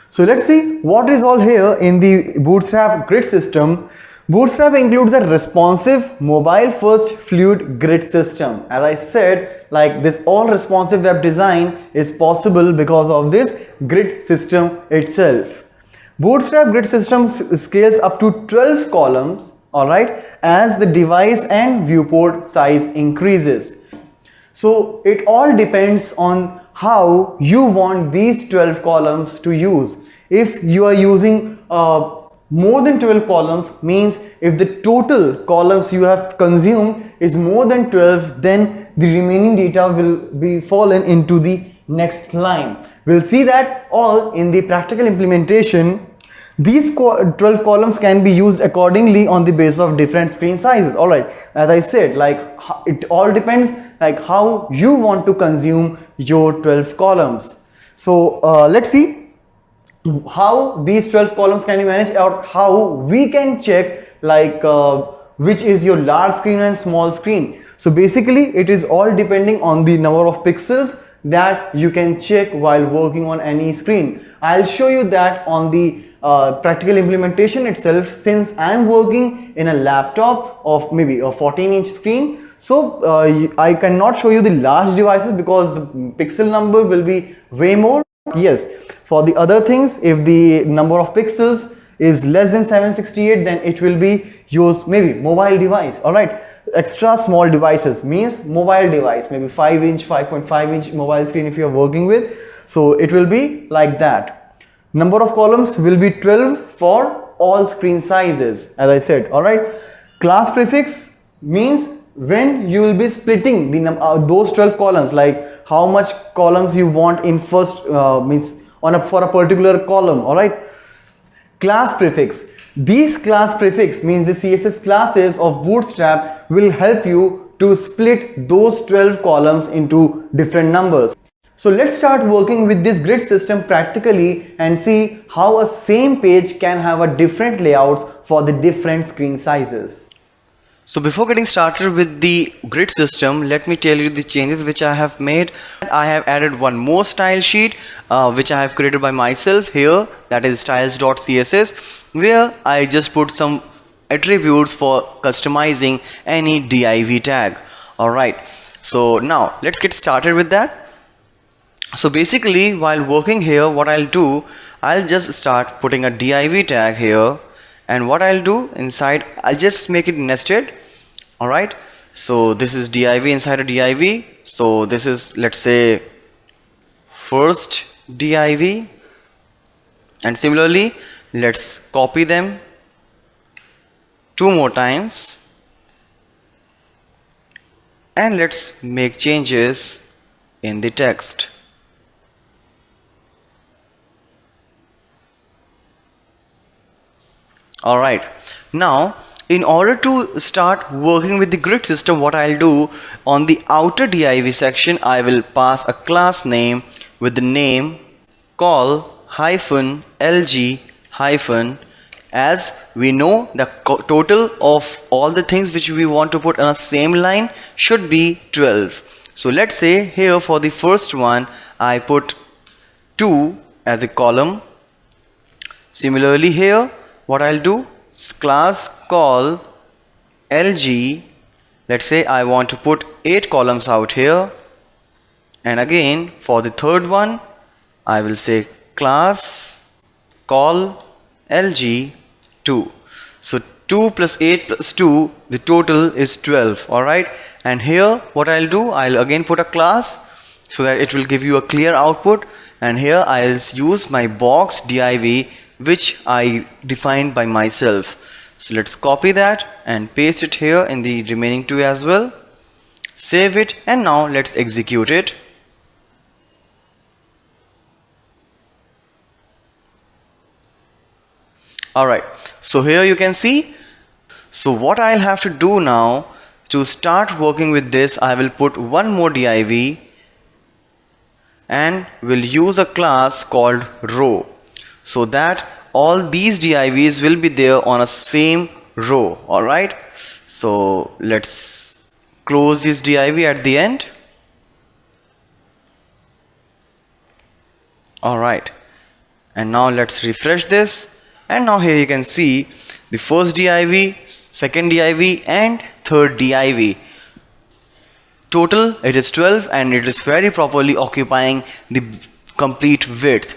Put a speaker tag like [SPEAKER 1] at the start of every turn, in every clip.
[SPEAKER 1] So let's see what is all here in the Bootstrap grid system. Bootstrap includes a responsive mobile first fluid grid system. As I said, like this all responsive web design is possible because of this grid system itself. Bootstrap grid system scales up to 12 columns, alright, as the device and viewport size increases. So it all depends on how you want these 12 columns to use. If you are using more than 12 columns, means if the total columns you have consumed is more than 12, then the remaining data will be fallen into the next line. We'll see that all in the practical implementation. These 12 columns can be used accordingly on the basis of different screen sizes. Alright, as I said, like it all depends like how you want to consume your 12 columns. So let's see how these 12 columns can be managed, or how we can check like which is your large screen and small screen. So basically it is all depending on the number of pixels that you can check while working on any screen. I'll show you that on the practical implementation itself, since I'm working in a laptop of maybe a 14-inch screen. So I cannot show you the large devices because the pixel number will be way more. Yes, for the other things, if the number of pixels is less than 768, then it will be used maybe mobile device. All right, extra small devices means mobile device, maybe 5-inch, 5.5-inch mobile screen if you are working with. So it will be like that. Number of columns will be 12 for all screen sizes, as I said. All right, class prefix means when you will be splitting the those 12 columns, like how much columns you want in first means on for a particular column. All right, class prefix, these class prefix means the CSS classes of Bootstrap will help you to split those 12 columns into different numbers. So let's start working with this grid system practically and see how a same page can have a different layouts for the different screen sizes.
[SPEAKER 2] So before getting started with the grid system, let me tell you the changes which I have made. I have added one more style sheet which I have created by myself here, that is styles.css, where I just put some attributes for customizing any div tag. Alright, so now let's get started with that. So basically while working here, what I'll do, I'll just start putting a div tag here. And what I'll do inside, I'll just make it nested. Alright, so this is div inside a div. So this is, let's say, first div. And similarly, let's copy them 2 more times. And let's make changes in the text. Alright, now in order to start working with the grid system, what I'll do, on the outer div section, I will pass a class name with the name call -lg hyphen. As we know, the total of all the things which we want to put on a same line should be 12. So let's say here for the first one, I put 2 as a column. Similarly here, what I'll do is class call lg. Let's say I want to put 8 columns out here. And again for the third one, I will say class call lg 2. So 2 plus 8 plus 2, the total is 12. Alright, and here what I'll do, I'll again put a class so that it will give you a clear output. And here I'll use my box div which I defined by myself. So let's copy that and paste it here in the remaining 2 as well. Save it, and now let's execute it. Alright, so here you can see. So what I'll have to do now to start working with this, I will put one more div and will use a class called row, so that all these divs will be there on a same row. Alright, so let's close this div at the end. Alright, And now let's refresh this, and now here you can see the first div, second div and third div. Total it is 12 and it is very properly occupying the complete width.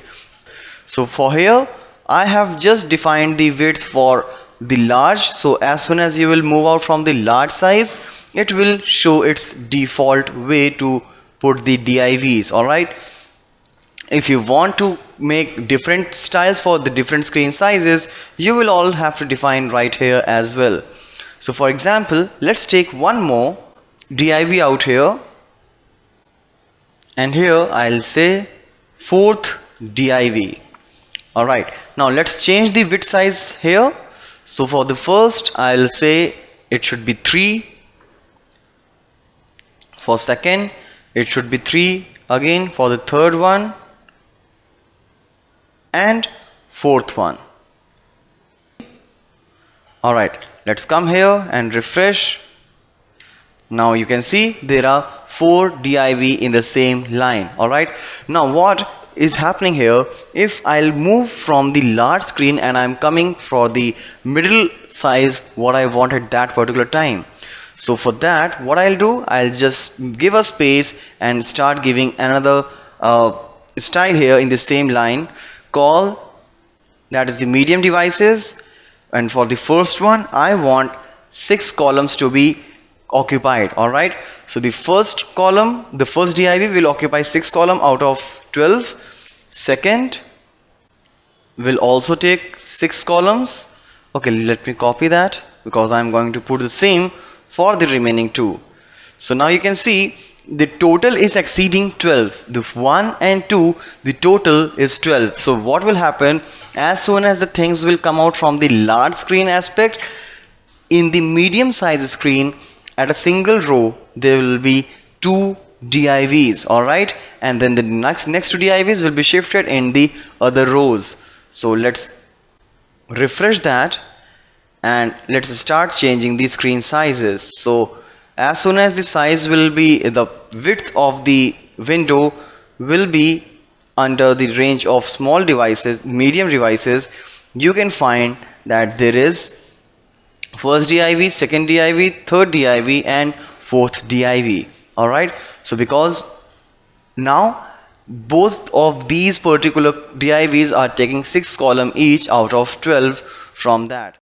[SPEAKER 2] So for here I have just defined the width for the large, so as soon as you will move out from the large size, it will show its default way to put the divs. Alright, if you want to make different styles for the different screen sizes, you will all have to define right here as well. So for example, let's take one more div out here, and here I'll say fourth div. Alright, now let's change the width size here. So for the first I'll say it should be 3, for second it should be 3 again, for the third one and fourth one. Alright, let's come here and refresh. Now you can see there are 4 div in the same line. Alright, now what is happening here, if I'll move from the large screen and I'm coming for the middle size what I want at that particular time. So for that what I'll do, I'll just give a space and start giving another style here in the same line, call that is the medium devices, and for the first one I want 6 columns to be occupied. Alright, so the first column, the first div will occupy 6 columns out of 12. Second will also take 6 columns. Okay, let me copy that because I'm going to put the same for the remaining 2. So now you can see the total is exceeding 12. The 1 and 2, the total is 12. So what will happen, as soon as the things will come out from the large screen aspect, in the medium size screen at a single row there will be 2 divs. Alright, and then the next 2 divs will be shifted in the other rows. So let's refresh that and let's start changing the screen sizes. So as soon as the size will be, the width of the window will be under the range of small devices, medium devices, you can find that there is first div, second div, third div and fourth div. Alright, so because now both of these particular divs are taking 6 columns each out of 12 from that.